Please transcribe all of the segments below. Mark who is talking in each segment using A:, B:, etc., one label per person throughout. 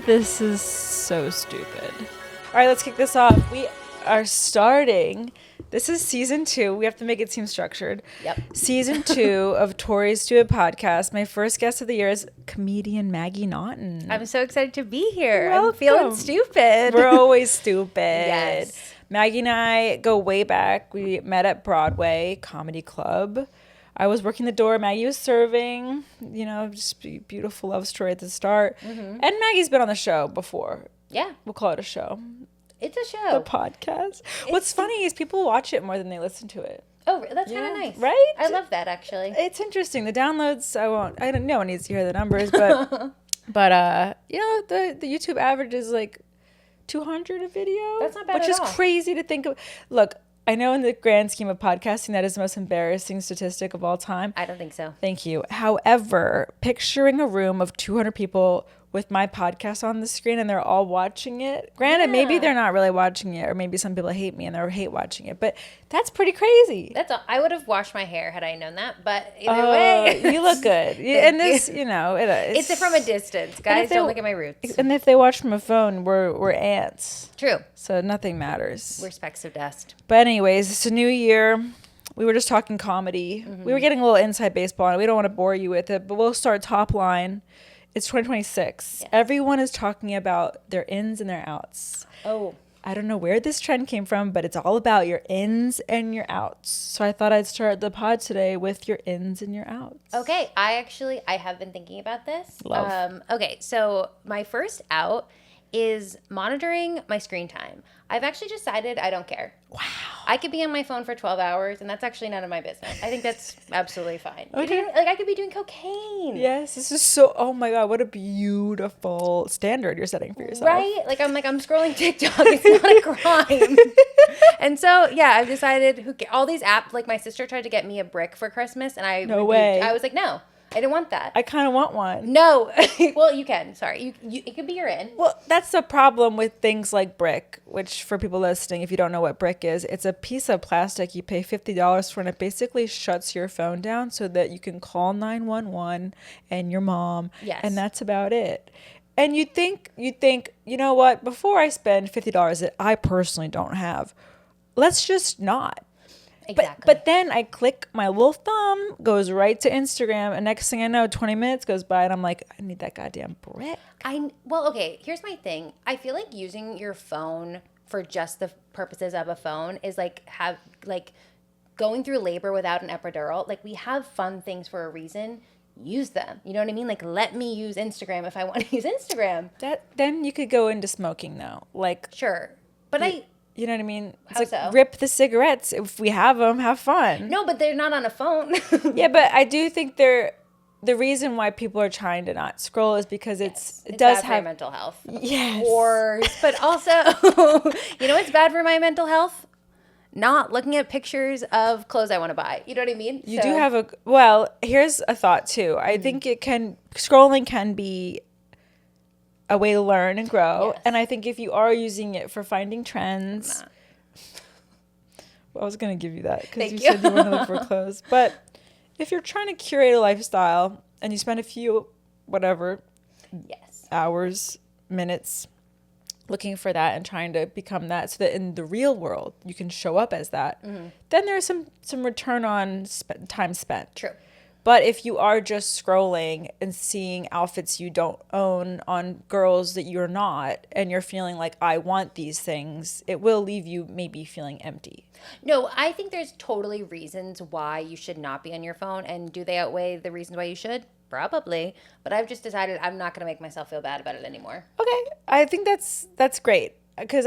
A: This is so stupid. All right, let's kick this off. We are starting. This is season 2. We have to make it seem structured.
B: Yep.
A: Season 2 of TOREY'S Do It podcast. My first guest of the year is comedian Maggie Naughton.
B: I'm so excited to be here.
A: Welcome.
B: I'm feeling stupid.
A: We're always stupid.
B: Yes.
A: Maggie and I go way back. We met at Broadway Comedy Club. I was working the door. Maggie was serving. You know, just beautiful love story at the start. Mm-hmm. And Maggie's been on the show before.
B: Yeah.
A: We'll call it a show.
B: It's a show.
A: The podcast. What's funny is people watch it more than they listen to it.
B: Oh, that's kind of nice.
A: Right?
B: I love that, actually.
A: It's interesting. The downloads, I don't know. No one needs to hear the numbers, but, you know, the YouTube average is like 200 a video.
B: That's not bad
A: which
B: at
A: is
B: all.
A: crazy to think of. Look, I know in the grand scheme of podcasting, that is the most embarrassing statistic of all time.
B: I don't think so.
A: Thank you. However, picturing a room of 200 people with my podcast on the screen and they're all watching it. Granted, maybe they're not really watching it, or maybe some people hate me and they hate watching it, but that's pretty crazy.
B: That's all. I would have washed my hair had I known that, but either way.
A: You look good. And this, you know,
B: it's from a distance. Guys, don't look at my roots.
A: And if they watch from a phone, we're ants.
B: True.
C: So nothing matters.
B: We're specks of dust.
C: But anyways, it's a new year. We were just talking comedy. Mm-hmm. We were getting a little inside baseball, and we don't want to bore you with it, but we'll start top line. It's 2026. Yes. Everyone is talking about their ins and their outs.
B: Oh.
C: I don't know where this trend came from, but it's all about your ins and your outs. So I thought I'd start the pod today with your ins and your outs.
B: Okay. I have been thinking about this.
C: Love.
B: Okay. So my first out is monitoring my screen time. I've actually decided I don't care.
C: Wow.
B: I could be on my phone for 12 hours, and that's actually none of my business. I think that's absolutely fine.
C: Okay.
B: Like, I could be doing cocaine.
C: Yes, this is so, oh my God, what a beautiful standard you're setting for yourself.
B: Right? I'm scrolling TikTok. It's not a crime. And so, yeah, I've decided, all these apps, like my sister tried to get me a brick for Christmas, and I was like, no. I didn't want that.
C: I kind of want one.
B: No. Well, you can. Sorry. You it could be your in.
C: Well, that's the problem with things like brick, which for people listening, if you don't know what brick is, it's a piece of plastic you pay $50 for, and it basically shuts your phone down so that you can call 911 and your mom.
B: Yes.
C: And that's about it. And you think, you know what, before I spend $50 that I personally don't have, let's just not.
B: Exactly.
C: But then I click, my little thumb goes right to Instagram, and next thing I know, 20 minutes goes by, and I'm like, I need that goddamn brick.
B: Okay, here's my thing. I feel like using your phone for just the purposes of a phone is like going through labor without an epidural. Like, we have fun things for a reason. Use them. You know what I mean? Like, let me use Instagram if I want to use Instagram.
C: Then you could go into smoking, though. Like,
B: sure. But
C: you know what I mean? It's
B: how
C: like,
B: so?
C: Rip the cigarettes. If we have them, have fun.
B: No, but they're not on a phone.
C: Yeah, but I do think the reason why people are trying to not scroll is because it does
B: bad for
C: have
B: your mental health.
C: Yes.
B: Of course. But also, you know what's bad for my mental health? Not looking at pictures of clothes I want to buy. You know what I mean?
C: You do have here's a thought too. I think scrolling can be a way to learn and grow. Yes. And I think if you are using it for finding trends, I was going to give you that because you said you want to look for clothes. But if you're trying to curate a lifestyle and you spend a few, hours, minutes looking for that and trying to become that so that in the real world you can show up as that, then there's some return on time spent.
B: True.
C: But if you are just scrolling and seeing outfits you don't own on girls that you're not, and you're feeling like, I want these things, it will leave you maybe feeling empty.
B: No, I think there's totally reasons why you should not be on your phone. And do they outweigh the reasons why you should? Probably. But I've just decided I'm not going to make myself feel bad about it anymore.
C: Okay. I think that's great. Because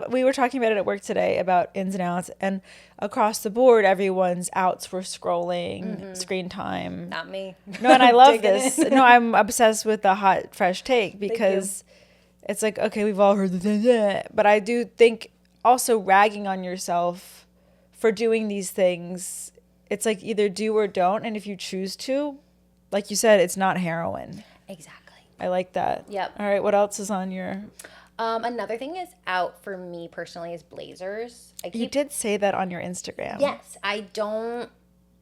C: we were talking about it at work today about ins and outs, and across the board, everyone's outs for scrolling, screen time.
B: Not me.
C: No, and I love this. No, I'm obsessed with the hot, fresh take because it's like, okay, we've all heard the thing, but I do think also ragging on yourself for doing these things, it's like either do or don't, and if you choose to, like you said, it's not heroin.
B: Exactly.
C: I like that.
B: Yep.
C: All right, what else is on your...
B: Another thing is out for me personally is blazers.
C: You did say that on your Instagram.
B: Yes, I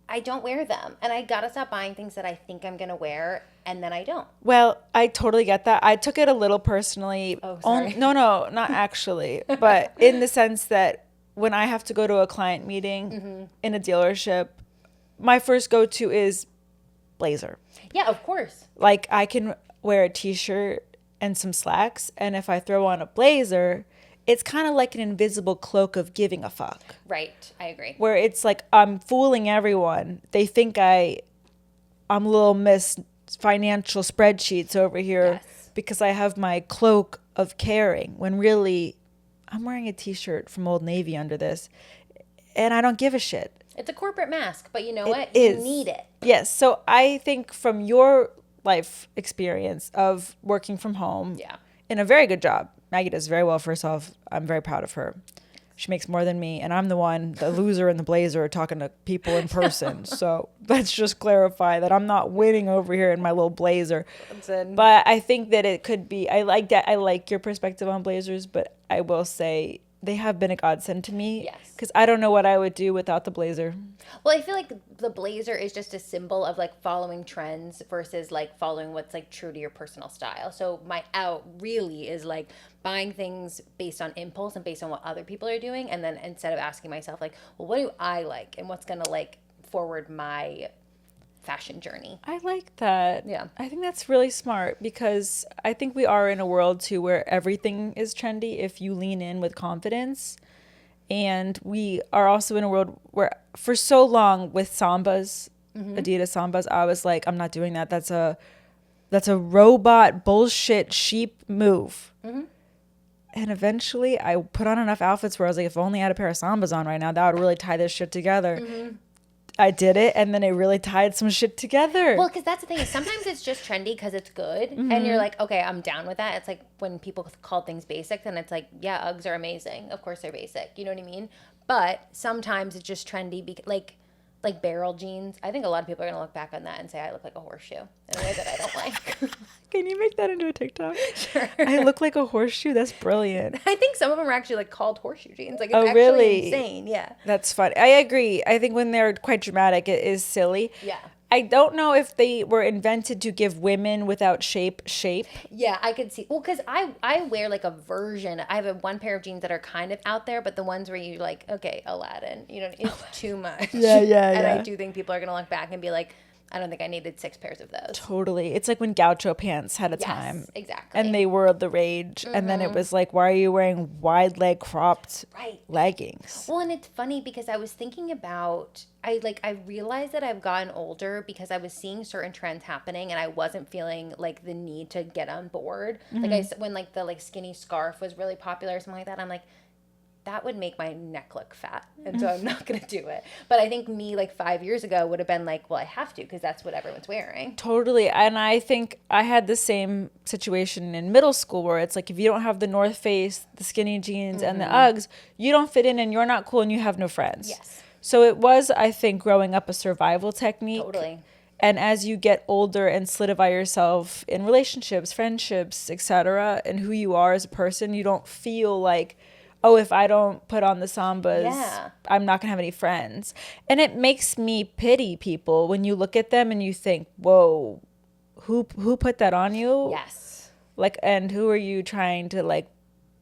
B: I don't wear them. And I gotta stop buying things that I think I'm gonna wear and then I don't.
C: Well, I totally get that. I took it a little personally.
B: Oh, sorry.
C: No, not actually. But in the sense that when I have to go to a client meeting in a dealership, my first go-to is blazer.
B: Yeah, of course.
C: Like, I can wear a t-shirt and some slacks, and if I throw on a blazer, it's kind of like an invisible cloak of giving a fuck.
B: Right. I agree.
C: Where it's like I'm fooling everyone. They think I'm little Miss Financial Spreadsheets over here because I have my cloak of caring, when really I'm wearing a t-shirt from Old Navy under this, and I don't give a shit.
B: It's a corporate mask, but you know what?
C: Is.
B: You need it.
C: Yes. So I think from your life experience of working from home, in a very good job, Maggie does very well for herself. I'm very proud of her. She makes more than me, and I'm the loser in the blazer talking to people in person. So let's just clarify that I'm not winning over here in my little blazer. But I think that it could be, I like that. I like your perspective on blazers, but I will say they have been a godsend to me.
B: Yes.
C: Because I don't know what I would do without the blazer.
B: Well, I feel like the blazer is just a symbol of like following trends versus like following what's like true to your personal style. So my out really is like buying things based on impulse and based on what other people are doing. And then instead of asking myself like, well, what do I like and what's going to like forward my fashion journey.
C: I like that.
B: Yeah.
C: I think that's really smart, because I think we are in a world too where everything is trendy if you lean in with confidence. And we are also in a world where for so long with Sambas, Adidas Sambas, I was like, I'm not doing that. That's a robot bullshit sheep move. And eventually I put on enough outfits where I was like, if only I had a pair of Sambas on right now, that would really tie this shit together. I did it, and then it really tied some shit together.
B: Well, because that's the thing is sometimes it's just trendy because it's good, and you're like, okay, I'm down with that. It's like when people call things basic, then it's like, yeah, Uggs are amazing. Of course they're basic. You know what I mean? But sometimes it's just trendy, like barrel jeans. I think a lot of people are gonna look back on that and say I look like a horseshoe in a way that I don't like.
C: Can you make that into a TikTok?
B: Sure.
C: I look like a horseshoe? That's brilliant.
B: I think some of them are actually like called horseshoe jeans. Like it's
C: Oh,
B: actually
C: really?
B: insane. Yeah.
C: That's fun. I agree. I think when they're quite dramatic, it is silly.
B: Yeah.
C: I don't know if they were invented to give women without shape.
B: Yeah, I could see. Well, because I wear like a version. I have one pair of jeans that are kind of out there, but the ones where you like, okay, Aladdin, you know, it's too much.
C: Yeah.
B: And I do think people are going to look back and be like, I don't think I needed 6 pairs of those.
C: Totally. It's like when gaucho pants had a time.
B: Exactly.
C: And they were the rage. And then it was like, why are you wearing wide leg cropped leggings?
B: Well, and it's funny because I was thinking about, I realized that I've gotten older because I was seeing certain trends happening and I wasn't feeling like the need to get on board. Like when like the like skinny scarf was really popular or something like that, I'm like, that would make my neck look fat. And so I'm not going to do it. But I think me like 5 years ago would have been like, well, I have to because that's what everyone's wearing.
C: Totally. And I think I had the same situation in middle school where it's like, if you don't have the North Face, the skinny jeans, and the Uggs, you don't fit in and you're not cool and you have no friends.
B: Yes.
C: So it was, I think, growing up a survival technique.
B: Totally.
C: And as you get older and solidify yourself in relationships, friendships, etc., and who you are as a person, you don't feel like, oh, if I don't put on the Sambas, I'm not going to have any friends. And it makes me pity people when you look at them and you think, whoa, who put that on you?
B: Yes.
C: Like, and who are you trying to like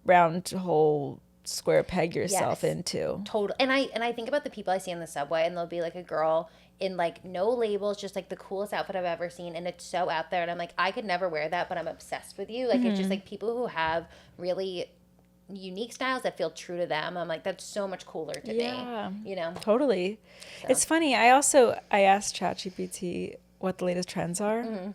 C: round hole square peg yourself into?
B: Totally. And I think about the people I see on the subway and there'll be like a girl in like no labels, just like the coolest outfit I've ever seen. And it's so out there. And I'm like, I could never wear that, but I'm obsessed with you. Like, it's just like people who have really unique styles that feel true to them. I'm like, that's so much cooler to me, you know?
C: Totally. So. It's funny. I asked ChatGPT what the latest trends are.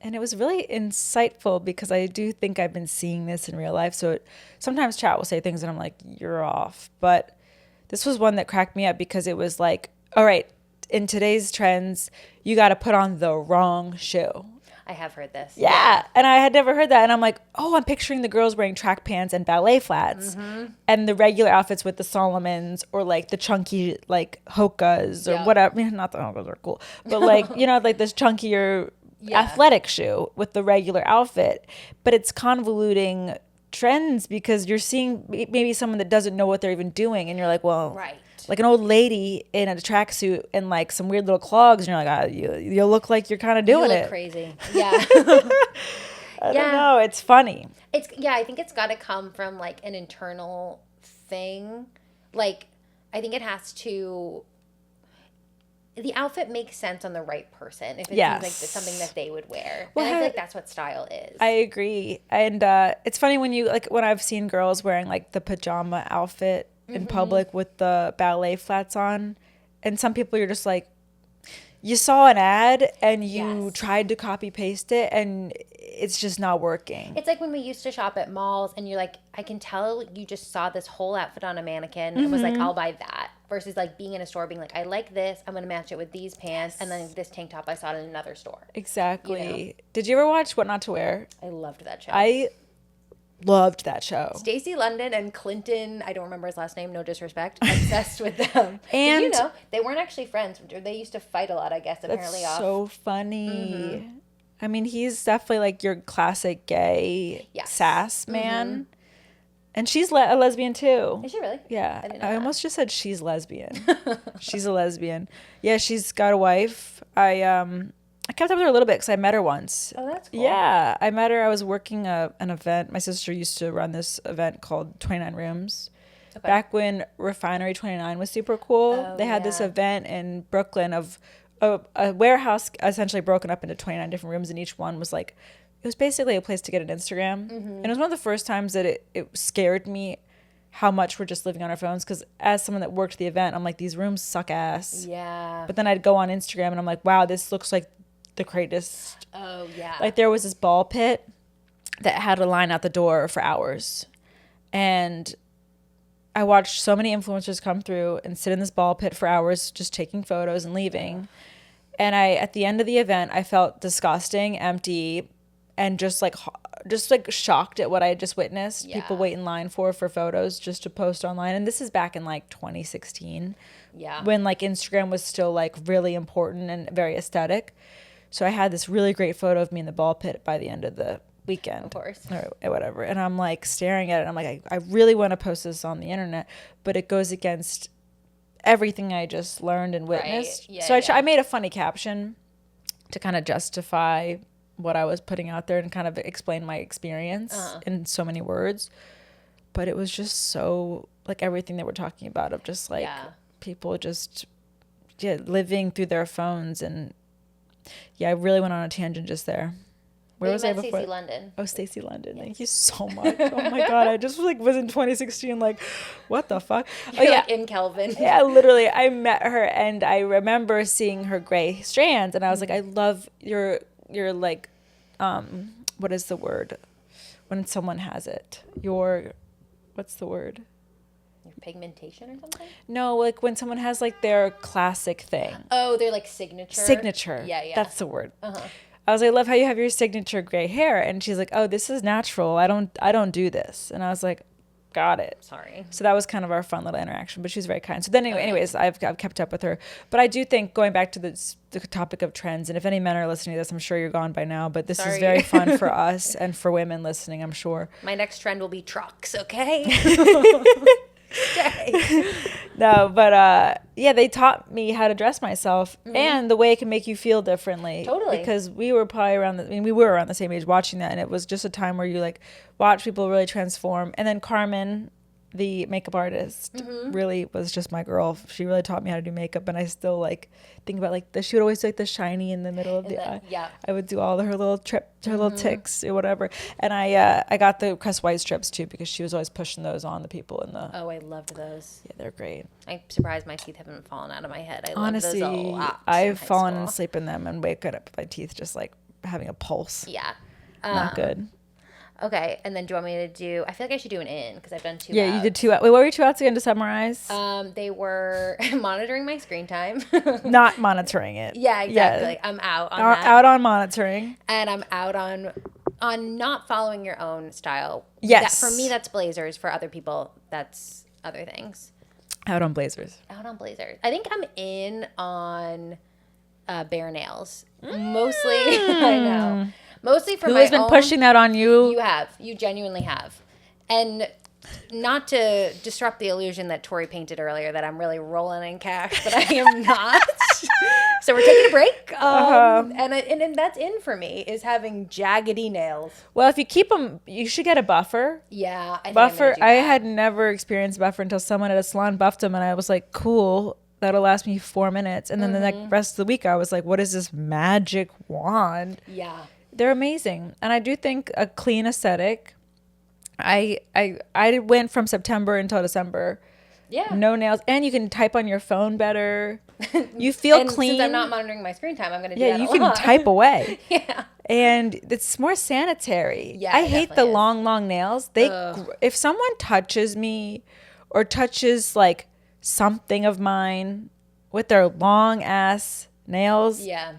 C: And it was really insightful because I do think I've been seeing this in real life. So sometimes chat will say things and I'm like, you're off. But this was one that cracked me up because it was like, all right, in today's trends, you got to put on the wrong shoe.
B: I have heard this.
C: Yeah. And I had never heard that. And I'm like, oh, I'm picturing the girls wearing track pants and ballet flats and the regular outfits with the Solomons or like the chunky like Hokas or whatever. I mean, not the Hokas are cool, but like, you know, like this chunkier athletic shoe with the regular outfit. But it's convoluting trends because you're seeing maybe someone that doesn't know what they're even doing. And you're like, well, like an old lady in a tracksuit and like some weird little clogs, and you're like, you look like you're kind of doing
B: You look
C: it.
B: crazy. Yeah.
C: I don't know. It's funny.
B: I think it's got to come from like an internal thing. Like, I think it has to. The outfit makes sense on the right person if it seems like it's something that they would wear. And I feel like that's what style is.
C: I agree. And it's funny when I've seen girls wearing like the pajama outfit in public with the ballet flats on, and some people you're just like, you saw an ad and you tried to copy paste it and it's just not working.
B: It's like when we used to shop at malls and you're like, I can tell you just saw this whole outfit on a mannequin and was like, I'll buy that. Versus like being in a store being like, I like this, I'm going to match it with these pants, and then this tank top I saw it in another store.
C: Exactly.
B: You know?
C: Did you ever watch What Not to Wear?
B: I loved that show.
C: I loved that show.
B: Stacey London and Clinton, I don't remember his last name, no disrespect, obsessed with them.
C: And
B: you know, they weren't actually friends. They used to fight a lot, I guess, apparently.
C: That's so funny. I mean, he's definitely like your classic gay sass man. And she's a lesbian too.
B: Is she really?
C: Yeah. I almost just said she's lesbian. She's a lesbian. Yeah, she's got a wife. I kept up with her a little bit because I met her once.
B: Oh, that's cool.
C: Yeah, I met her. I was working an event. My sister used to run this event called 29 Rooms. Okay. Back when Refinery 29 was super cool. They had this event in Brooklyn of a warehouse essentially broken up into 29 different rooms, and each one was like, it was basically a place to get an Instagram. And it was one of the first times that it scared me how much we're just living on our phones, because as someone that worked the event, I'm like, these rooms suck ass.
B: Yeah.
C: But then I'd go on Instagram and I'm like, wow, this looks like the greatest.
B: Oh, yeah.
C: Like there was this ball pit that had a line out the door for hours. And I watched so many influencers come through and sit in this ball pit for hours just taking photos and leaving. And at the end of the event, I felt disgusting, empty, and just like shocked at what I had just witnessed.
B: Yeah.
C: People wait in line for photos just to post online. And this is back in like 2016.
B: Yeah.
C: When like Instagram was still like really important and very aesthetic. So I had this really great photo of me in the ball pit by the end of the weekend.
B: Of course.
C: Or whatever. And I'm like staring at it. And I'm like, I really want to post this on the internet, but it goes against everything I just learned and witnessed.
B: Right. Yeah,
C: so I made a funny caption to kind of justify what I was putting out there and kind of explain my experience in so many words. But it was just so like everything that we're talking about of just like people just living through their phones. And I really went on a tangent just there. Where was I before?
B: Stacey London.
C: Oh, Stacey London. Thank you so much. Oh my God. I just like was in 2016 like, what the fuck?
B: You're like in Kelvin.
C: Yeah, literally. I met her and I remember seeing her gray strands and I was like, I love your like, what is the word when someone has it? What's the word?
B: Your pigmentation or something?
C: No, like when someone has like their classic thing.
B: Oh, they're like signature.
C: Signature.
B: Yeah.
C: That's the word. I was like, I love how you have your signature gray hair. And she's like, oh, this is natural. I don't do this. And I was like, got it.
B: Sorry.
C: So that was kind of our fun little interaction, but she was very kind. So then anyways, I've kept up with her. But I do think going back to the topic of trends, and if any men are listening to this, I'm sure you're gone by now, but this is very fun for us and for women listening, I'm sure.
B: My next trend will be trucks, okay?
C: No, but they taught me how to dress myself and the way it can make you feel differently.
B: Totally.
C: Because we were probably we were around the same age watching that, and it was just a time where you like watch people really transform. And then Carmen, the makeup artist, really was just my girl. She really taught me how to do makeup, and I still like think about like she would always do like the shiny in the middle of the eye.
B: Yeah.
C: I would do all her little little ticks or whatever. And I got the Crest White strips too because she was always pushing those on the people in the.
B: Oh, I loved those.
C: Yeah, they're great.
B: I'm surprised my teeth haven't fallen out of my head.
C: Honestly,
B: love those a lot.
C: I've fallen asleep in them and wake up with my teeth just like having a pulse.
B: Yeah.
C: Not good.
B: Okay, and then do you want me to do? I feel like I should do an in because I've done 2 outs.
C: Yeah, you did 2 outs. Wait, what were your 2 outs again to summarize?
B: They were monitoring my screen time.
C: Not monitoring it.
B: Yeah, exactly. Yeah. I'm out on that.
C: Out on monitoring.
B: And I'm out on not following your own style.
C: Yes.
B: For me, that's blazers. For other people, that's other things.
C: Out on blazers.
B: Out on blazers. I think I'm in on bare nails. Mostly, I know. Mostly for
C: Who
B: my
C: has been
B: own,
C: pushing that on you?
B: You have. You genuinely have. And not to disrupt the illusion that Tori painted earlier that I'm really rolling in cash, but I am not. So we're taking a break. And that's in for me, is having jaggedy nails.
C: Well, if you keep them, you should get a buffer.
B: Yeah. I think
C: Buffer. I
B: had.
C: had never experienced buffer until someone at a salon buffed them, and I was like, cool. That'll last me 4 minutes. And then the rest of the week, I was like, what is this magic wand?
B: Yeah.
C: They're amazing. And I do think a clean aesthetic. I went from September until December.
B: Yeah.
C: No nails. And you can type on your phone better. You feel
B: and
C: clean.
B: Since I'm not monitoring my screen time, I'm going to do that
C: you
B: a
C: can
B: lot.
C: type away.
B: Yeah.
C: And it's more sanitary.
B: Yeah,
C: I
B: it
C: hate the
B: definitely is.
C: long nails. If someone touches me or touches like something of mine with their long ass nails,
B: Yeah.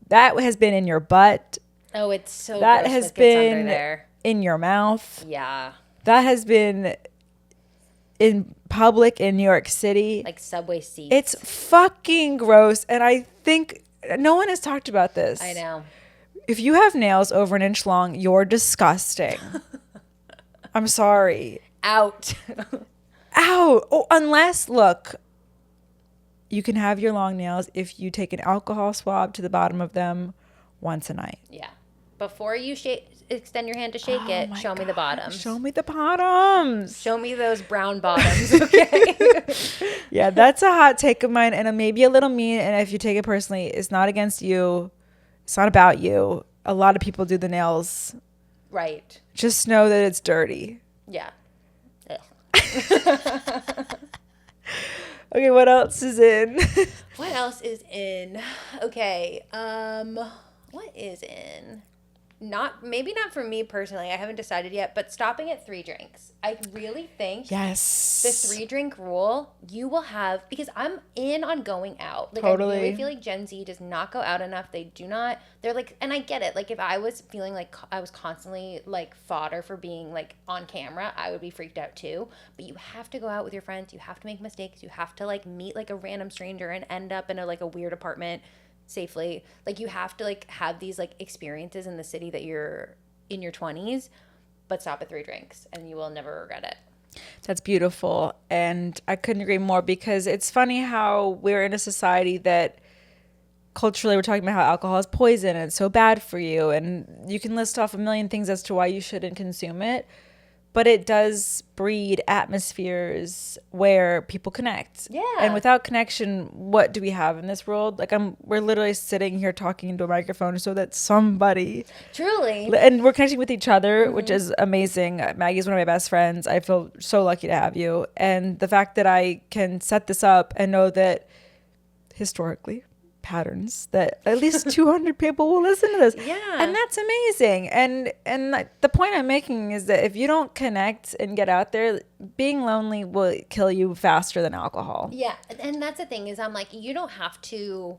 C: that has been in your butt.
B: Oh, it's so
C: That
B: gross
C: has
B: what gets under
C: been
B: there.
C: in your mouth.
B: Yeah.
C: That has been in public in New York City.
B: Like subway seats.
C: It's fucking gross. And I think no one has talked about this.
B: I know.
C: If you have nails over an inch long, you're disgusting. I'm sorry.
B: Out.
C: Ow. Oh, unless, look, you can have your long nails if you take an alcohol swab to the bottom of them once a night.
B: Yeah. Before you extend your hand to shake it, show me the bottoms.
C: Show me the bottoms.
B: Show me those brown bottoms, okay?
C: Yeah, that's a hot take of mine, and maybe a little mean. And if you take it personally, it's not against you. It's not about you. A lot of people do the nails.
B: Right.
C: Just know that it's dirty.
B: Yeah. Ugh.
C: Okay, what else is in?
B: What else is in? Okay. What is in? Maybe not for me personally. I haven't decided yet, but stopping at 3 drinks. I really think
C: Yes.
B: the 3-drink rule, you will have, because I'm in on going out. Like,
C: Totally.
B: I really feel like Gen Z does not go out enough. They do not, they're like, and I get it. Like, if I was feeling like I was constantly like fodder for being like on camera, I would be freaked out too. But you have to go out with your friends. You have to make mistakes. You have to like meet like a random stranger and end up in a weird apartment safely. Like, you have to like have these like experiences in the city that you're in your 20s, but stop at 3 drinks and you will never regret it.
C: That's beautiful. And I couldn't agree more, because it's funny how we're in a society that culturally we're talking about how alcohol is poison and it's so bad for you. And you can list off a million things as to why you shouldn't consume it. But it does breed atmospheres where people connect.
B: Yeah.
C: And without connection, what do we have in this world? Like, we're literally sitting here talking into a microphone so that somebody...
B: Truly.
C: And we're connecting with each other, which is amazing. Maggie's one of my best friends. I feel so lucky to have you. And the fact that I can set this up and know that historically, patterns, that at least 200 people will listen to this.
B: Yeah.
C: And that's amazing. And the point I'm making is that if you don't connect and get out there, being lonely will kill you faster than alcohol.
B: Yeah, and that's the thing is, I'm like, you don't have to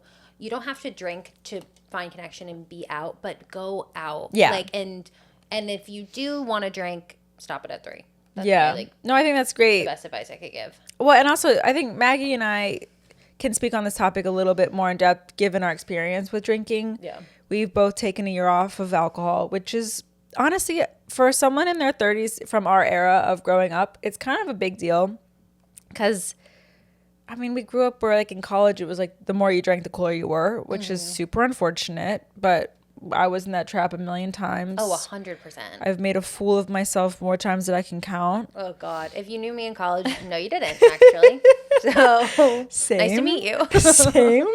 B: drink to find connection and be out, but go out.
C: Yeah.
B: Like, and if you do want to drink, stop it at 3. That's
C: Yeah.
B: really
C: No, I think that's great.
B: the best advice I could give.
C: Well, and also I think Maggie and I can speak on this topic a little bit more in depth given our experience with drinking.
B: Yeah.
C: We've both taken a year off of alcohol, which is honestly, for someone in their 30s from our era of growing up, it's kind of a big deal. Because, I mean, we grew up where, like, in college, it was like the more you drank, the cooler you were, which is super unfortunate. But I was in that trap a million times.
B: Oh, 100%.
C: I've made a fool of myself more times than I can count.
B: Oh, God. If you knew me in college, no, you didn't, actually. So,
C: Same.
B: nice to meet you.
C: Same.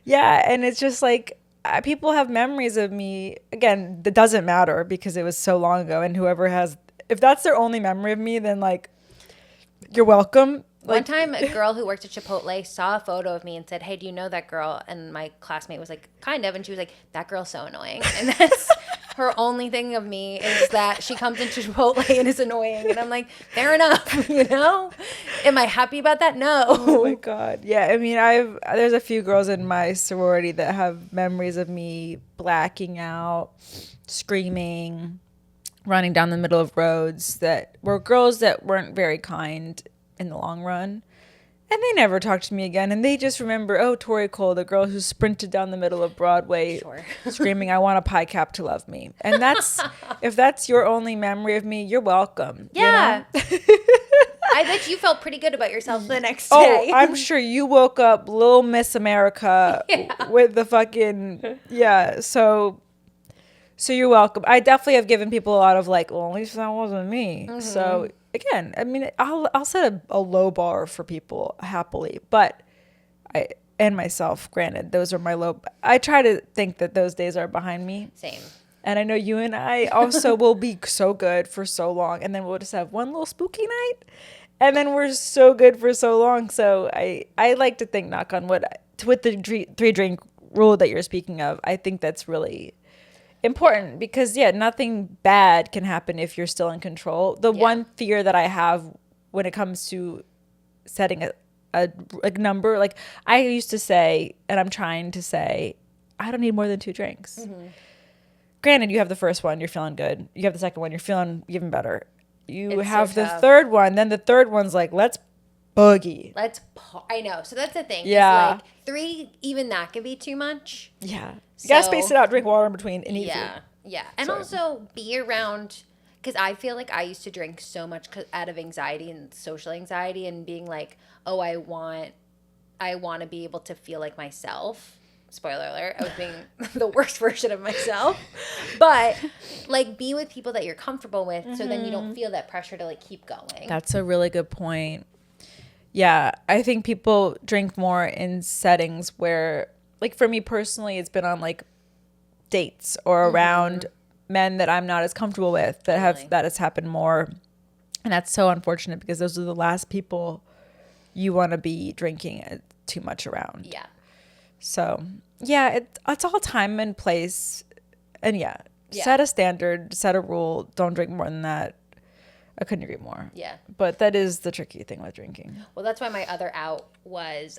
C: Yeah, and it's just like, people have memories of me. Again, that doesn't matter because it was so long ago. And whoever has, if that's their only memory of me, then like, you're welcome.
B: One time, a girl who worked at Chipotle saw a photo of me and said, "Hey, do you know that girl?" And my classmate was like, "Kind of." And she was like, "That girl's so annoying." And that's her only thing of me, is that she comes into Chipotle and is annoying. And I'm like, fair enough, you know? Am I happy about that? No.
C: Oh my God. Yeah. I mean, there's a few girls in my sorority that have memories of me blacking out, screaming, running down the middle of roads, that were girls that weren't very kind in the long run. And they never talked to me again. And they just remember, oh, Torey Cole, the girl who sprinted down the middle of Broadway screaming, I want a pie cap to love me. And if that's your only memory of me, you're welcome.
B: Yeah.
C: You know?
B: I bet you felt pretty good about yourself the next day.
C: Oh, I'm sure you woke up Little Miss America with the fucking, So you're welcome. I definitely have given people a lot of like, well, at least that wasn't me. Mm-hmm. So again, I mean, I'll set a low bar for people happily, but and myself, granted, those are my low. I try to think that those days are behind me.
B: Same.
C: And I know you and I also will be so good for so long, and then we'll just have one little spooky night, and then we're so good for so long. So I like to think, knock on wood, with the 3 drink rule that you're speaking of, I think that's really important because nothing bad can happen if you're still in control. The one fear that I have when it comes to setting a number, like I used to say, and I'm trying to say, I don't need more than 2 drinks. Mm-hmm. Granted, you have the first one, you're feeling good. You have the second one, you're feeling even better. You have the third one, then the third one's like, let's boogie.
B: I know. So that's the thing.
C: Yeah.
B: It's like 3, even that could be too much.
C: Yeah. You gotta space it out, drink water in between, and eat food.
B: Yeah. And also be around, because I feel like I used to drink so much out of anxiety and social anxiety and being like, oh, I want to be able to feel like myself. Spoiler alert, I was being the worst version of myself. But like be with people that you're comfortable with so then you don't feel that pressure to like keep going.
C: That's a really good point. Yeah, I think people drink more in settings where, like for me personally, it's been on like dates or around men that I'm not as comfortable with that has happened more. And that's so unfortunate because those are the last people you want to be drinking too much around.
B: Yeah.
C: So, it's all time and place. And set a standard, set a rule. Don't drink more than that. I couldn't agree more.
B: Yeah.
C: But that is the tricky thing with drinking.
B: Well, that's why my other out was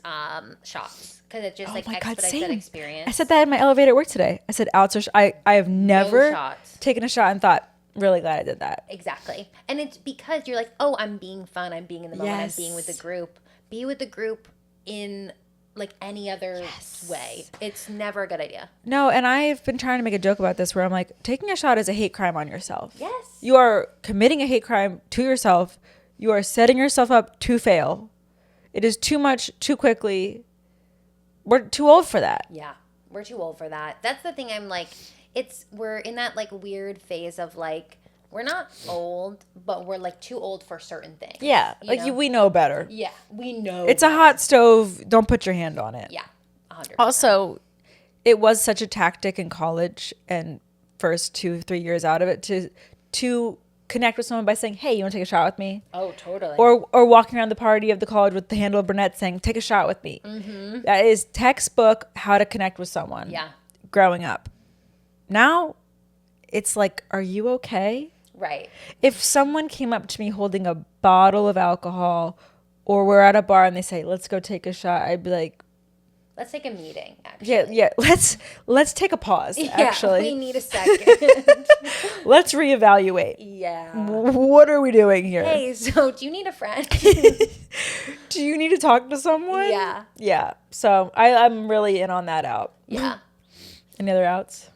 B: shots. Because it just expedites that experience.
C: I said that in my elevator at work today. I said outs or I have never taken a shot and thought, really glad I did that.
B: Exactly. And it's because you're like, oh, I'm being fun. I'm being in the moment. I'm being with the group. Be with the group in like any other way. It's never a good idea.
C: No, and I've been trying to make a joke about this where I'm like, taking a shot is a hate crime on yourself.
B: Yes.
C: You are committing a hate crime to yourself. You are setting yourself up to fail. It is too much, too quickly. We're too old for that.
B: Yeah, we're too old for that. That's the thing. I'm like, we're in that like weird phase of like, we're not old, but we're like too old for certain things.
C: Yeah, we know better.
B: Yeah, we know.
C: It's a hot stove. Don't put your hand on it.
B: Yeah, 100%.
C: Also, it was such a tactic in college and first 2-3 years out of it to connect with someone by saying, "Hey, you want to take a shot with me?"
B: Oh, totally.
C: Or walking around the party of the college with the handle of brunette saying, "Take a shot with me." Mm-hmm. That is textbook how to connect with someone.
B: Yeah.
C: Growing up. Now, it's like, are you okay?
B: Right.
C: If someone came up to me holding a bottle of alcohol or we're at a bar and they say, let's go take a shot, I'd be like,
B: let's take a meeting, actually.
C: Yeah. Let's take a pause, actually.
B: We need a second.
C: Let's reevaluate.
B: Yeah.
C: What are we doing here?
B: Hey, so do you need a friend?
C: Do you need to talk to someone?
B: Yeah.
C: Yeah. So I'm really in on that out.
B: Yeah.
C: Any other outs?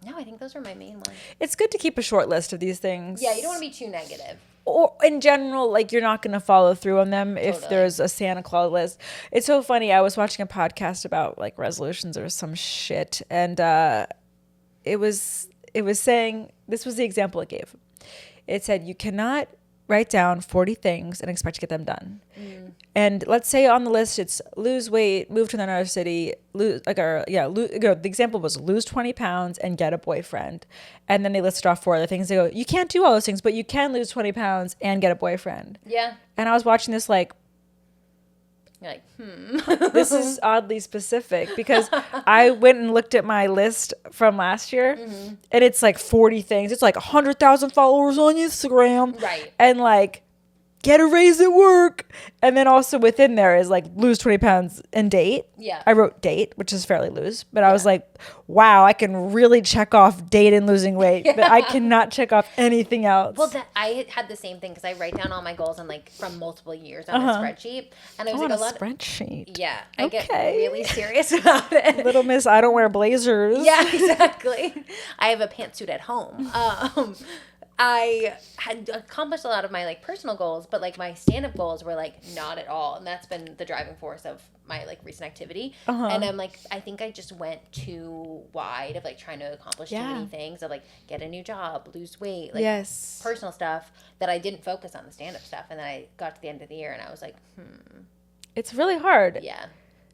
B: No, I think those are my main ones.
C: It's good to keep a short list of these things.
B: Yeah, you don't want to be too negative.
C: Or in general, like you're not going to follow through on them if there's a Santa Claus list. It's so funny. I was watching a podcast about like resolutions or some shit, and it was saying, this was the example it gave. It said you cannot write down 40 things and expect to get them done. Mm. And let's say on the list it's lose weight, move to another city, the example was lose 20 pounds and get a boyfriend. And then they listed off 4 other things. They go, you can't do all those things, but you can lose 20 pounds and get a boyfriend.
B: Yeah.
C: And I was watching this like,
B: you're like,
C: this is oddly specific because I went and looked at my list from last year and it's like 40 things. It's like 100,000 followers on Instagram.
B: Right.
C: And like get a raise at work. And then also within there is like lose 20 pounds and date.
B: Yeah.
C: I wrote date, which is fairly loose, but I was like, wow, I can really check off date and losing weight, but I cannot check off anything else.
B: Well, I had the same thing because I write down all my goals and like from multiple years on a spreadsheet, and I was like,
C: spreadsheet.
B: Yeah, I get really serious about it.
C: Little Miss, I don't wear blazers.
B: Yeah, exactly. I have a pantsuit at home. I had accomplished a lot of my like personal goals, but like my stand-up goals were like not at all, and that's been the driving force of my like recent activity. And I'm like, I think I just went too wide of like trying to accomplish too many things of like get a new job, lose weight, like personal stuff that I didn't focus on the stand-up stuff. And then I got to the end of the year and I was like,
C: It's really hard.
B: Yeah.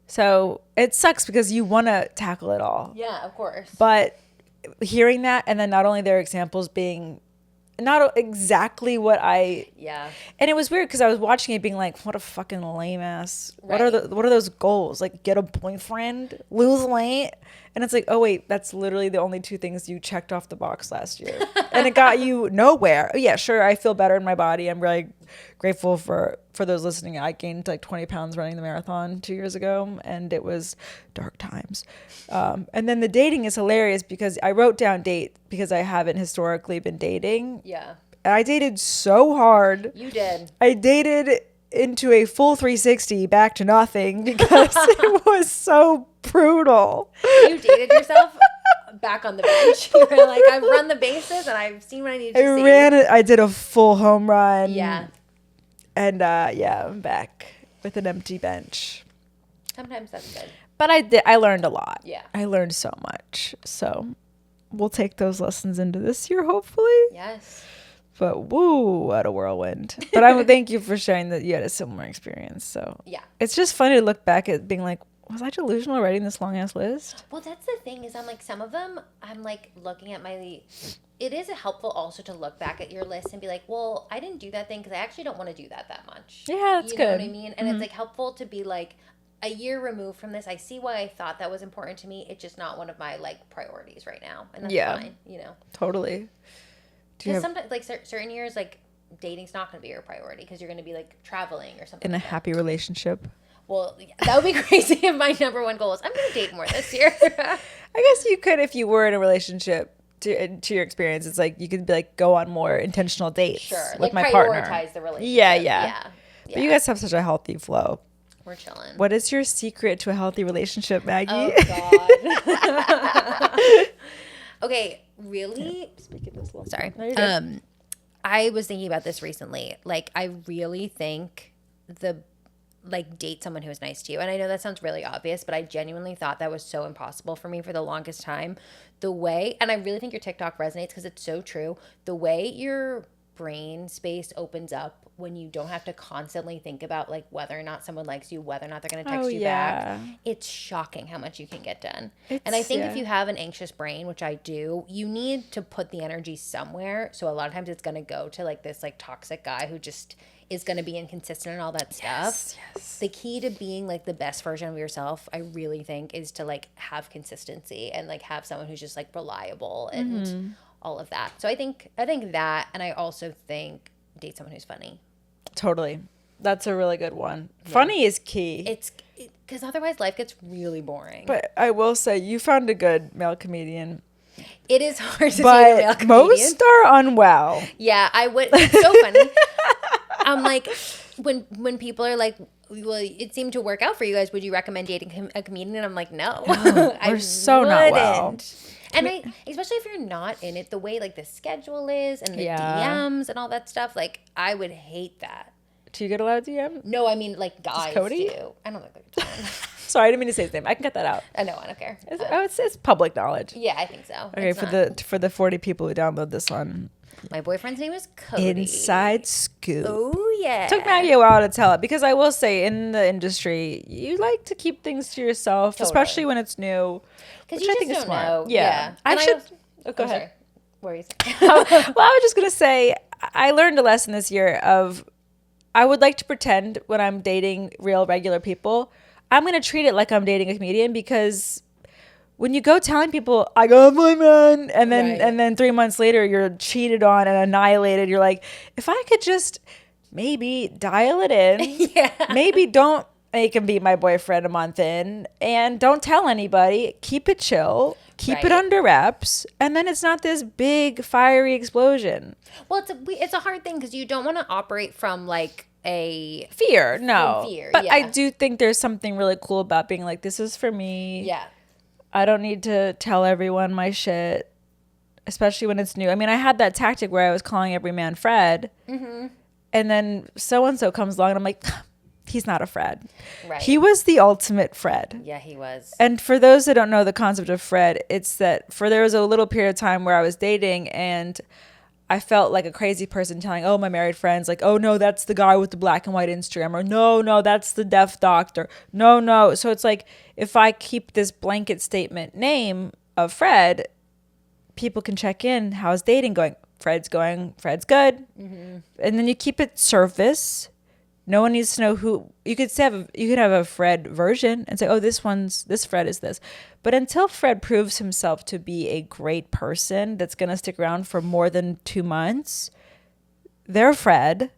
C: So it sucks because you want to tackle it all.
B: Yeah, of course.
C: But hearing that, and then not only their examples being not exactly what I and it was weird because I was watching it being like, what a fucking lame ass what are those goals, like get a boyfriend, lose weight, and it's like, oh wait, that's literally the only two things you checked off the box last year and it got you nowhere. Yeah, sure, I feel better in my body. I'm really grateful for those listening. I gained like 20 pounds running the marathon 2 years ago, and it was dark times. And then the dating is hilarious because I wrote down date because I haven't historically been dating.
B: Yeah.
C: And I dated so hard.
B: You did.
C: I dated into a full 360 back to nothing because it was so brutal.
B: You dated yourself back on the bench. You were like, I've run the bases and I've seen what I need to see.
C: I did a full home run.
B: Yeah.
C: And I'm back with an empty bench.
B: Sometimes that's good.
C: But I learned a lot.
B: Yeah.
C: I learned so much. So we'll take those lessons into this year, hopefully.
B: Yes.
C: But woo, what a whirlwind. But I would thank you for sharing that you had a similar experience. So
B: yeah,
C: it's just funny to look back at being like, was I delusional writing this long ass list?
B: Well, that's the thing is I'm like, some of them, I'm like looking at it is helpful also to look back at your list and be like, well, I didn't do that thing because I actually don't want to do that much.
C: Yeah, that's good.
B: You know what I mean? And it's like helpful to be like, a year removed from this, I see why I thought that was important to me. It's just not one of my like priorities right now. And that's fine, you know?
C: Totally.
B: Because sometimes, like certain years, like dating's not going to be your priority because you're going to be like traveling or something.
C: In a happy relationship.
B: Well, that would be crazy if my number one goal is I'm going to date more this year.
C: I guess you could if you were in a relationship. To your experience, it's like you could be like go on more intentional dates with
B: like
C: my
B: prioritize
C: partner.
B: the relationship.
C: Yeah. But you guys have such a healthy flow.
B: We're chilling.
C: What is your secret to a healthy relationship, Maggie?
B: Oh God. Okay, really?
C: Speaking this little.
B: Sorry. I was thinking about this recently. Like, I really think date someone who is nice to you. And I know that sounds really obvious, but I genuinely thought that was so impossible for me for the longest time. And I really think your TikTok resonates because it's so true. The way your brain space opens up when you don't have to constantly think about like whether or not someone likes you, whether or not they're going to text you back. It's shocking how much you can get done. And I think if you have an anxious brain, which I do, you need to put the energy somewhere. So a lot of times it's going to go to like this like toxic guy who just is going to be inconsistent and all that stuff. Yes. The key to being like the best version of yourself, I really think, is to like have consistency and like have someone who's just like reliable and all of that. So I think that, and I also think date someone who's funny.
C: Totally. That's a really good one. Yeah. Funny is key.
B: It's because otherwise life gets really boring.
C: But I will say you found a good male comedian.
B: It is hard to see a male comedian.
C: Most are unwell.
B: Yeah, I would. It's so funny. I'm like, when people are like, well, it seemed to work out for you guys. Would you recommend dating a comedian? And I'm like, no.
C: We're so not well.
B: And especially if you're not in it, the way like the schedule is and the DMs and all that stuff, like I would hate that.
C: Do you get a lot of DMs?
B: No, I mean like guys do. I don't think they're
C: Sorry, I didn't mean to say his name. I can cut that out.
B: I know, I don't care.
C: It's public knowledge.
B: Yeah, I think so.
C: Okay, for the 40 people who download this one.
B: My boyfriend's name is Cody.
C: Inside scoop.
B: Oh, yeah.
C: Took Maggie a while to tell it because I will say in the industry, you like to keep things to yourself, especially when it's new.
B: Because you just don't know.
C: Yeah.
B: Go ahead. Sorry. What were you saying?
C: Well, I was just going to say, I learned a lesson this year of I would like to pretend when I'm dating real regular people, I'm going to treat it like I'm dating a comedian because when you go telling people I got my man and then 3 months later you're cheated on and annihilated, you're like, if I could just maybe dial it in.
B: Yeah.
C: Maybe don't make him be my boyfriend a month in, and don't tell anybody. Keep it chill. Keep it
B: Right.
C: under wraps, and then it's not this big fiery explosion.
B: Well, it's a hard thing because you don't want to operate from like a
C: Fear, no.
B: fear,
C: But I
B: yeah.
C: do think there's something really cool about being like, this is for me.
B: yeah.
C: I don't need to tell everyone my shit, especially when it's new. I mean, I had that tactic where I was calling every man Fred, and then so-and-so comes along, and I'm like, he's not a Fred.
B: Right.
C: He was the ultimate Fred.
B: Yeah, he was.
C: And for those that don't know the concept of Fred, it's that there was a little period of time where I was dating and I felt like a crazy person telling, oh, my married friends, like, oh, no, that's the guy with the black and white Instagram, or no, that's the deaf doctor. No. So it's like, if I keep this blanket statement name of Fred, people can check in. How's dating going? Fred's good. And then you keep it surface. No one needs to know who. You could have a Fred version and say, oh, this Fred is this. But until Fred proves himself to be a great person that's going to stick around for more than 2 months, they're Fred.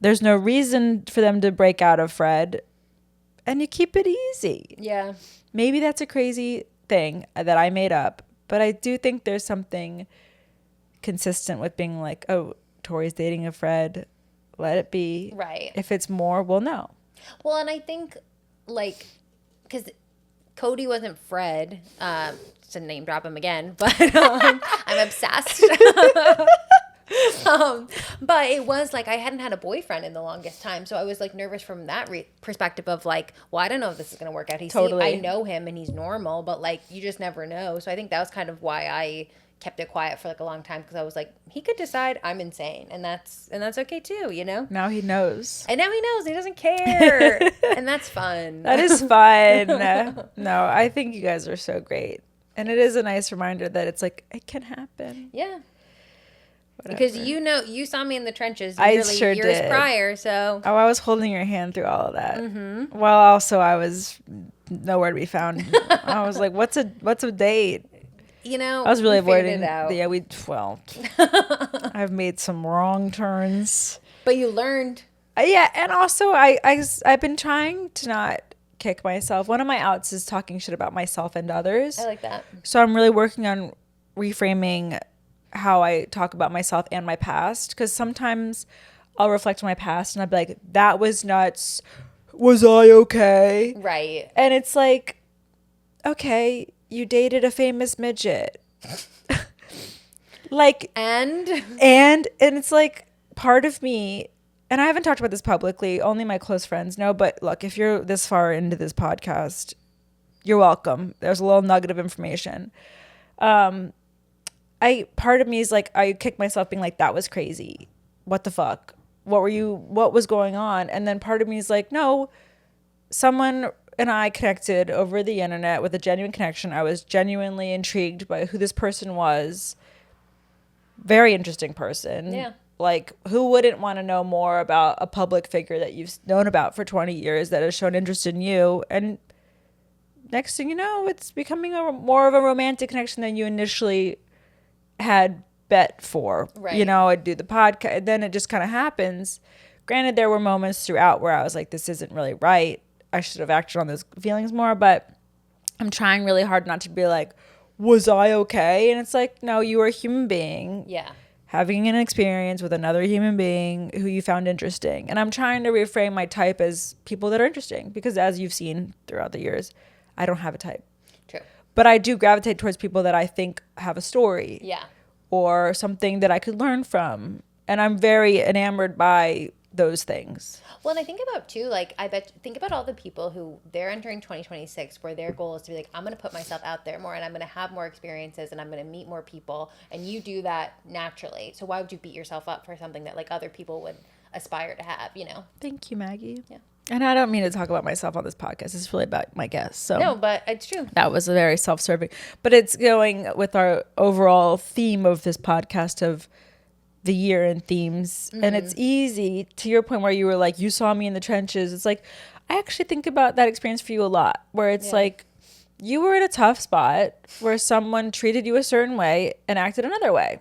C: There's no reason for them to break out of Fred. And you keep it easy.
B: Yeah.
C: Maybe that's a crazy thing that I made up. But I do think there's something consistent with being like, oh, Tori's dating a Fred. Let it be.
B: Right.
C: If it's more, we'll know.
B: Well, and I think like because Cody wasn't Fred. To name drop him again, but I'm obsessed. But it was like I hadn't had a boyfriend in the longest time, so I was like nervous from that perspective of like, well, I don't know if this is gonna work out. I know him and he's normal, but like you just never know. So I think that was kind of why I kept it quiet for like a long time, because I was like, he could decide I'm insane, and that's okay too, you know.
C: Now he knows.
B: And now he knows. He doesn't care, and that's fun.
C: That is fun. No, I think you guys are so great, and it is a nice reminder that it's like it can happen.
B: Yeah.
C: Whatever.
B: Because you saw me in the trenches
C: I
B: years
C: did.
B: prior, so.
C: Oh, I was holding your hand through all of that. Mm-hmm. Well, also I was nowhere to be found. I was like, "What's a date?"
B: You know,
C: I was really avoiding.
B: it out.
C: Yeah, I've made some wrong turns.
B: But you learned.
C: Yeah, and also I've been trying to not kick myself. One of my outs is talking shit about myself and others.
B: I like that.
C: So I'm really working on reframing how I talk about myself and my past, because sometimes I'll reflect on my past and I'll be like, that was nuts. Was I okay?
B: Right.
C: And it's like, okay, you dated a famous midget. Like,
B: And
C: it's like part of me, and I haven't talked about this publicly, only my close friends know, but look, if you're this far into this podcast, you're welcome. There's a little nugget of information. Part of me is like, I kick myself being like, that was crazy. What the fuck? What was going on? And then part of me is like, no, someone and I connected over the internet with a genuine connection. I was genuinely intrigued by who this person was. Very interesting person.
B: Yeah.
C: Like, who wouldn't want to know more about a public figure that you've known about for 20 years that has shown interest in you? And next thing you know, it's becoming more of a romantic connection than you initially had bet for.
B: Right.
C: You know, I'd do the podcast, then it just kind of happens. Granted, there were moments throughout where I was like, this isn't really right. I should have acted on those feelings more, but I'm trying really hard not to be like, was I okay? And it's like, no, you were a human being.
B: yeah.
C: Having an experience with another human being who you found interesting. And I'm trying to reframe my type as people that are interesting, because as you've seen throughout the years, I don't have a type.
B: True.
C: But I do gravitate towards people that I think have a story.
B: Yeah.
C: Or something that I could learn from. And I'm very enamored by those things.
B: Well, and I think about too, like, think about all the people who they're entering 2026 where their goal is to be like, I'm going to put myself out there more and I'm going to have more experiences and I'm going to meet more people. And you do that naturally. So why would you beat yourself up for something that like other people would aspire to have, you know?
C: Thank you, Maggie.
B: Yeah.
C: And I don't mean to talk about myself on this podcast. It's really about my guests. So
B: No, but it's true.
C: that was a very self-serving. But it's going with our overall theme of this podcast of the year and themes. Mm-hmm. And it's easy, to your point where you were like, you saw me in the trenches. It's like, I actually think about that experience for you a lot, where it's like, you were in a tough spot where someone treated you a certain way and acted another way.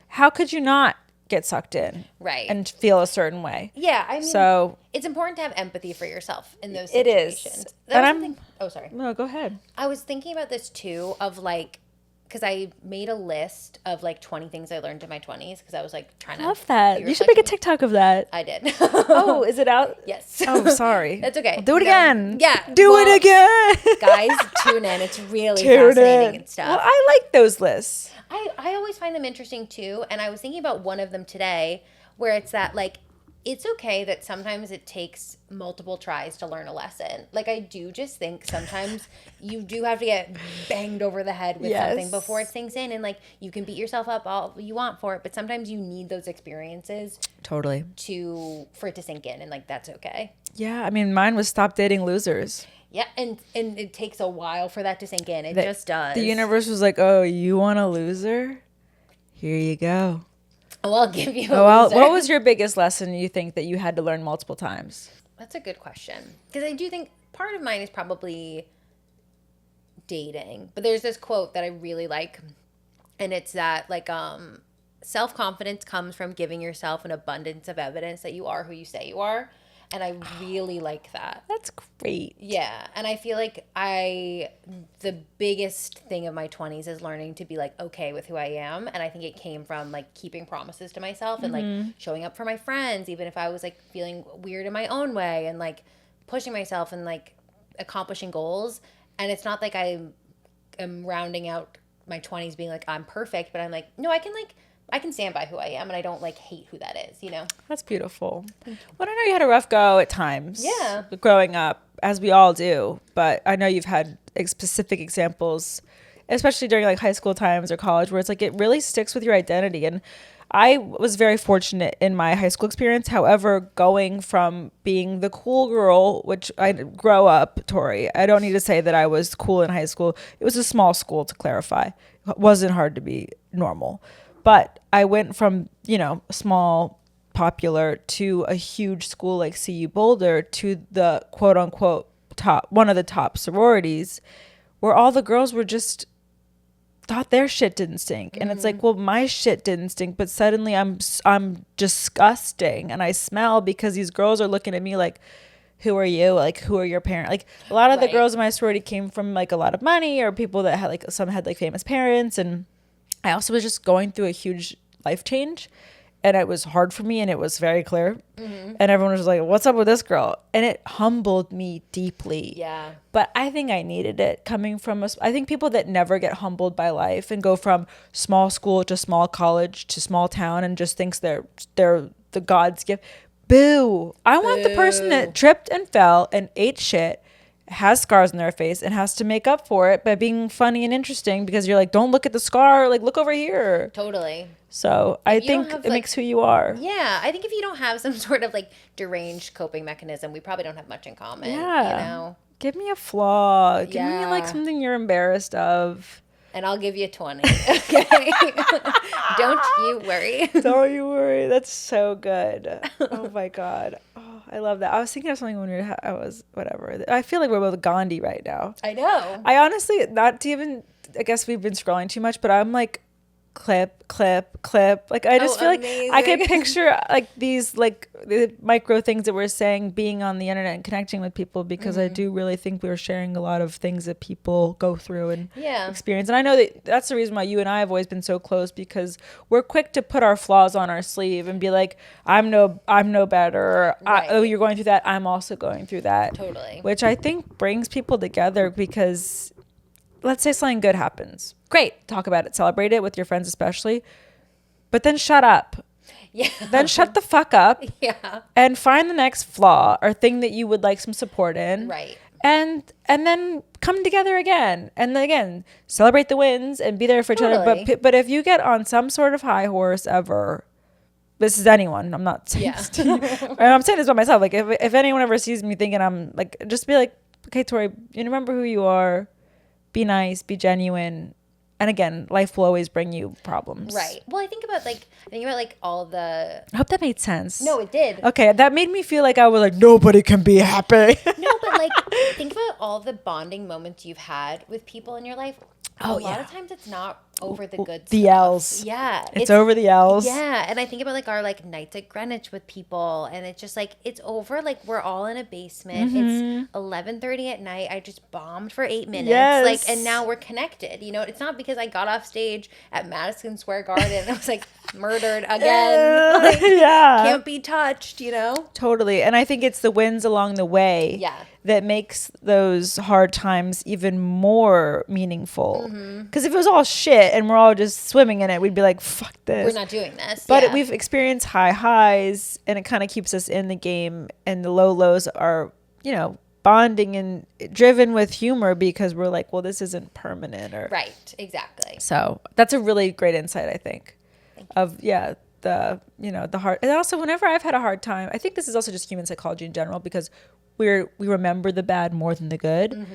C: How could you not get sucked in.
B: Right.
C: And feel a certain way.
B: Yeah, I mean,
C: So
B: it's important to have empathy for yourself in those
C: it is.
B: situations.
C: And
B: Oh, sorry.
C: No, go ahead.
B: I was thinking about this too, of like, because I made a list of like 20 things I learned in my 20s because I was like trying to.
C: Love that. You should make a TikTok of that.
B: I did.
C: Oh, is it out?
B: Yes.
C: Oh, sorry.
B: That's okay.
C: I'll do it again.
B: Yeah.
C: Do it again.
B: Guys, tune in. It's really fascinating and stuff.
C: Well, I like those lists.
B: I always find them interesting too. And I was thinking about one of them today where it's that like, it's okay that sometimes it takes multiple tries to learn a lesson. Like, I do just think sometimes you do have to get banged over the head with something before it sinks in. And, like, you can beat yourself up all you want for it, but sometimes you need those experiences.
C: Totally.
B: For it to sink in, and, like, that's okay.
C: Yeah, I mean, mine was stop dating losers.
B: Yeah, and it takes a while for that to sink in. It just does.
C: The universe was like, oh, you want a loser? Here you go.
B: Oh, I'll give you a loser.
C: What was your biggest lesson you think that you had to learn multiple times?
B: That's a good question. Because I do think part of mine is probably dating. But there's this quote that I really like. And it's that, like, self-confidence comes from giving yourself an abundance of evidence that you are who you say you are. And I really like that.
C: That's great.
B: Yeah. And I feel like the biggest thing of my 20s is learning to be like okay with who I am. And I think it came from like keeping promises to myself and like showing up for my friends, even if I was like feeling weird in my own way, and like pushing myself and like accomplishing goals. And it's not like I am rounding out my 20s being like, I'm perfect, but I'm like, no, I can stand by who I am, and I don't like hate who that is, you know?
C: That's beautiful. Well, I know you had a rough go at times.
B: Yeah.
C: Growing up, as we all do. But I know you've had specific examples, especially during like high school times or college, where it's like it really sticks with your identity. And I was very fortunate in my high school experience. However, going from being the cool girl, which I grow up, Torey, I don't need to say that I was cool in high school. It was a small school, to clarify. It wasn't hard to be normal. But I went from, small, popular to a huge school like CU Boulder to the quote unquote one of the top sororities, where all the girls were just thought their shit didn't stink. And it's like, well, my shit didn't stink, but suddenly I'm disgusting and I smell because these girls are looking at me like, who are you? Like, who are your parents? Like, a lot of the girls in my sorority came from like a lot of money, or people that had like, some had like famous parents. And I also was just going through a huge life change, and it was hard for me, and it was very clear. And everyone was like, what's up with this girl? And it humbled me deeply.
B: Yeah.
C: But I think I needed it coming from I think people that never get humbled by life and go from small school to small college to small town and just thinks they're the God's gift. Boo. I want the person that tripped and fell and ate shit, has scars on their face, and has to make up for it by being funny and interesting, because you're like, don't look at the scar, like look over here.
B: Totally.
C: So I think it makes who you are.
B: Yeah, I think if you don't have some sort of like deranged coping mechanism, we probably don't have much in common.
C: Yeah.
B: You know?
C: Give me a flaw. Give me like something you're embarrassed of.
B: And I'll give you 20. Okay. Don't you worry.
C: Don't you worry. That's so good. Oh my God. Oh, I love that. I was thinking of something when whatever. I feel like we're both Gandhi right now.
B: I know.
C: I honestly, not to even, I guess we've been scrolling too much, but I'm like, clip. Like, I just feel
B: amazing.
C: like I could picture like these, like the micro things that we're saying being on the internet and connecting with people, because I do really think we're sharing a lot of things that people go through and experience. And I know that's the reason why you and I have always been so close, because we're quick to put our flaws on our sleeve and be like, I'm no better. Or, oh, you're going through that, I'm also going through that.
B: Totally.
C: Which I think brings people together, because let's say something good happens. Great. Talk about it. Celebrate it with your friends especially. But then shut up.
B: Yeah.
C: Then shut the fuck up.
B: Yeah.
C: And find the next flaw or thing that you would like some support in.
B: Right.
C: And then come together again. And then again, celebrate the wins and be there for each other. But if you get on some sort of high horse ever, this is anyone. I'm not saying this to you. And I'm saying this about myself. Like if anyone ever sees me thinking I'm like, just be like, okay, Torey, you remember who you are. Be nice, be genuine. And again, life will always bring you problems.
B: Right. Well, I think about all the.
C: I hope that made sense.
B: No, it did.
C: Okay, that made me feel like I was like, nobody can be happy.
B: No, but like think about all the bonding moments you've had with people in your life. a lot of times it's not over the good
C: The
B: stuff.
C: L's.
B: Yeah.
C: It's over the L's.
B: Yeah. And I think about like our like nights at Greenwich with people, and it's just like it's over. Like we're all in a basement. It's 11:30 at night. I just bombed for 8 minutes.
C: Yes.
B: Like, and now we're connected. You know, it's not because I got off stage at Madison Square Garden and I was like murdered again. Like,
C: Yeah.
B: can't be touched, you know?
C: Totally. And I think it's the wins along the way that makes those hard times even more meaningful. Because if it was all shit and we're all just swimming in it, we'd be like, fuck this.
B: We're not doing this.
C: But we've experienced high highs, and it kind of keeps us in the game. And the low lows are, you know, bonding and driven with humor because we're like, well, this isn't permanent.
B: Right. Exactly.
C: So that's a really great insight, I think. The you know, the hard, and also whenever I've had a hard time, I think this is also just human psychology in general, because we remember the bad more than the good.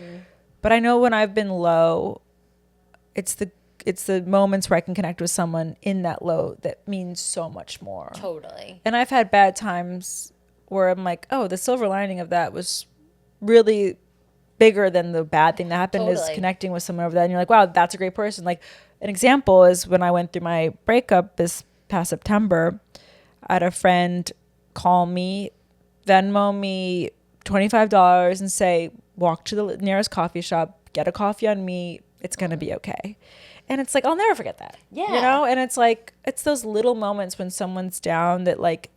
C: But I know when I've been low, it's the moments where I can connect with someone in that low that means so much more.
B: Totally.
C: And I've had bad times where I'm like, oh, the silver lining of that was really bigger than the bad thing that happened. Is connecting with someone over that, and you're like, wow, that's a great person. Like, an example is when I went through my breakup this past September, I had a friend call me, Venmo me $25 and say, walk to the nearest coffee shop, get a coffee on me, it's gonna be okay. And it's like, I'll never forget that. Yeah. You know? And it's like, it's those little moments when someone's down that like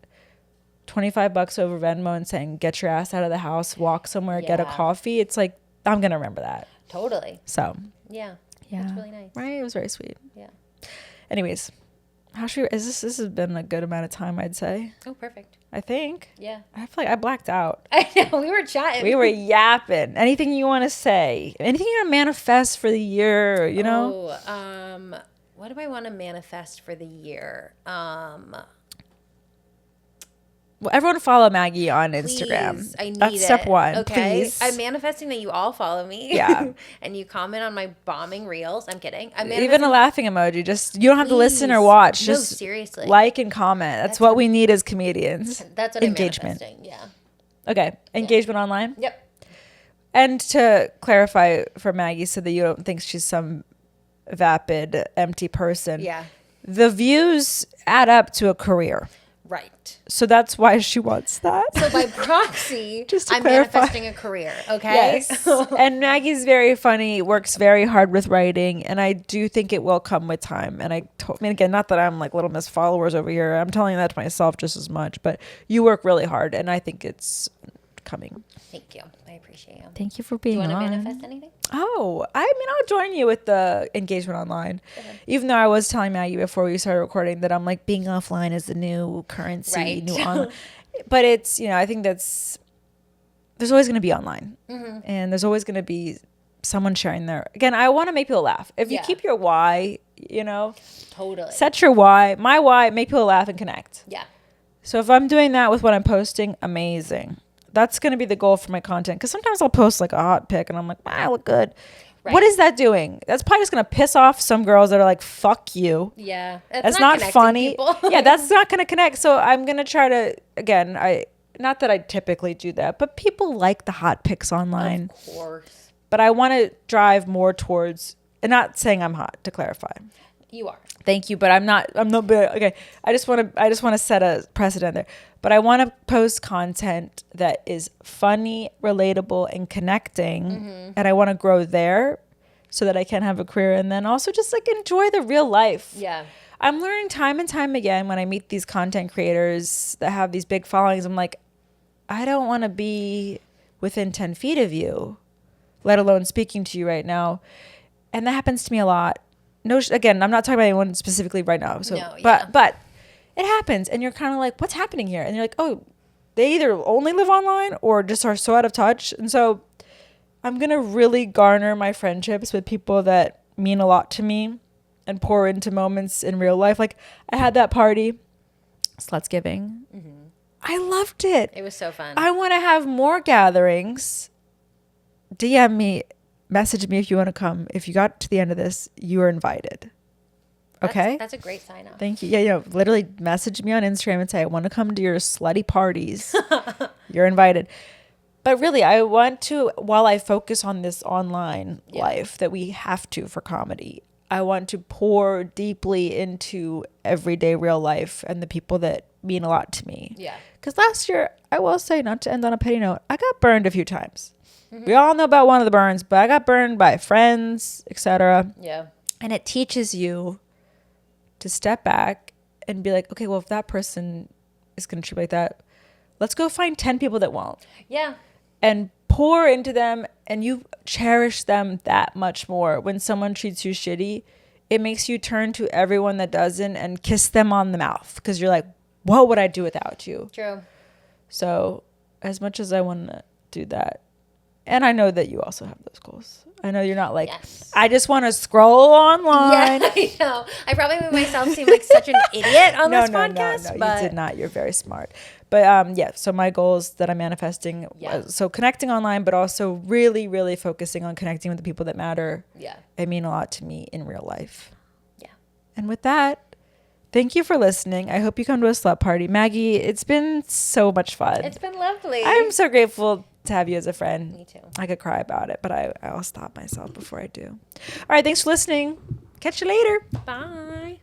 C: $25 over Venmo and saying, get your ass out of the house, walk somewhere, get a coffee. It's like, I'm gonna remember that.
B: Totally.
C: So
B: yeah. That's really nice.
C: Right? It was very sweet.
B: Yeah.
C: Anyways, this has been a good amount of time, I'd say.
B: Oh, perfect.
C: I think.
B: Yeah.
C: I feel like I blacked out.
B: I know. We were chatting.
C: We were yapping. Anything you want to say? Anything you want to manifest for the year, you know?
B: What do I want to manifest for the year?
C: Well, everyone follow Maggie on Instagram.
B: Please, I need
C: That's step one.
B: Okay.
C: Please.
B: I'm manifesting that you all follow me.
C: Yeah.
B: And you comment on my bombing reels. I'm kidding.
C: Even a laughing emoji. Just, you don't have to listen or watch.
B: No,
C: just
B: seriously.
C: like and comment. That's what we need as comedians.
B: That's what
C: Engagement.
B: I'm manifesting. Yeah.
C: Okay. Engagement online?
B: Yep.
C: And to clarify for Maggie, so that you don't think she's some vapid, empty person.
B: Yeah.
C: The views add up to a career.
B: Right.
C: So that's why she wants that.
B: So by proxy,
C: Just to
B: I'm
C: clarify.
B: manifesting a career. Okay.
C: Yes. And Maggie's very funny, works very hard with writing, and I do think it will come with time. And I mean, again, not that I'm like Little Miss Followers over here. I'm telling that to myself just as much. But you work really hard, and I think it's coming.
B: Thank you. I appreciate you.
C: Thank you for being
B: Do you
C: on.
B: want to manifest anything?
C: Oh, I mean, I'll join you with the engagement online. Even though I was telling Maggie before we started recording that I'm like, being offline is the new currency,
B: Right.
C: new online. But it's, you know, I think there's always going to be online. And there's always going to be someone sharing their, again, I want to make people laugh. If you keep your why, you know,
B: Totally.
C: set your why, my why, make people laugh and connect.
B: Yeah.
C: So if I'm doing that with what I'm posting, amazing. That's going to be the goal for my content. Because sometimes I'll post like a hot pic and I'm like, wow, I look good. Right. What is that doing? That's probably just going to piss off some girls that are like, fuck you.
B: Yeah.
C: That's not funny. Yeah, that's not going to connect. So I'm going to try to, again, not that I typically do that, but people like the hot pics online.
B: Of course.
C: But I want to drive more towards, and not saying I'm hot, to clarify.
B: You are.
C: Thank you, but I'm not okay. I just want to set a precedent there. But I want to post content that is funny, relatable, and connecting, and I want to grow there so that I can have a career, and then also just like enjoy the real life.
B: Yeah.
C: I'm learning time and time again when I meet these content creators that have these big followings. I'm like, I don't want to be within 10 feet of you, let alone speaking to you right now. And that happens to me a lot. No, again, I'm not talking about anyone specifically right now. So,
B: no, yeah.
C: but it happens, and you're kind of like, what's happening here? And you're like, oh, they either only live online or just are so out of touch. And so I'm going to really garner my friendships with people that mean a lot to me and pour into moments in real life. Like I had that party, Slutsgiving. I loved it.
B: It was so fun.
C: I want to have more gatherings. DM me, message me if you want to come. If you got to the end of this, you are invited. Okay?
B: That's a great sign off.
C: Thank you. Yeah, literally message me on Instagram and say, I want to come to your slutty parties. You're invited. But really, I want to, while I focus on this online life that we have to for comedy, I want to pour deeply into everyday real life and the people that mean a lot to me.
B: Yeah.
C: Because last year, I will say, not to end on a petty note, I got burned a few times. We all know about one of the burns, but I got burned by friends, etc.
B: Yeah.
C: And it teaches you to step back and be like, okay, well, if that person is going to treat me like that, let's go find 10 people that won't.
B: Yeah.
C: And pour into them, and you cherish them that much more. When someone treats you shitty, it makes you turn to everyone that doesn't and kiss them on the mouth, because you're like, what would I do without you?
B: True.
C: So as much as I want to do that, and I know that you also have those goals. I know you're not like,
B: Yes.
C: I just want to scroll online.
B: Yeah, I know. I probably made myself seem like such an idiot on this podcast.
C: No,
B: but
C: you did not. You're very smart. But yeah, so my goals that I'm manifesting, so connecting online, but also really, really focusing on connecting with the people that matter.
B: Yeah.
C: They mean a lot to me in real life.
B: Yeah.
C: And with that, thank you for listening. I hope you come to a slut party. Maggie, it's been so much fun.
B: It's been lovely.
C: I'm so grateful to have you as a friend.
B: Me too.
C: I could cry about it, but I'll stop myself before I do. All right, thanks for listening. Catch you later.
B: Bye.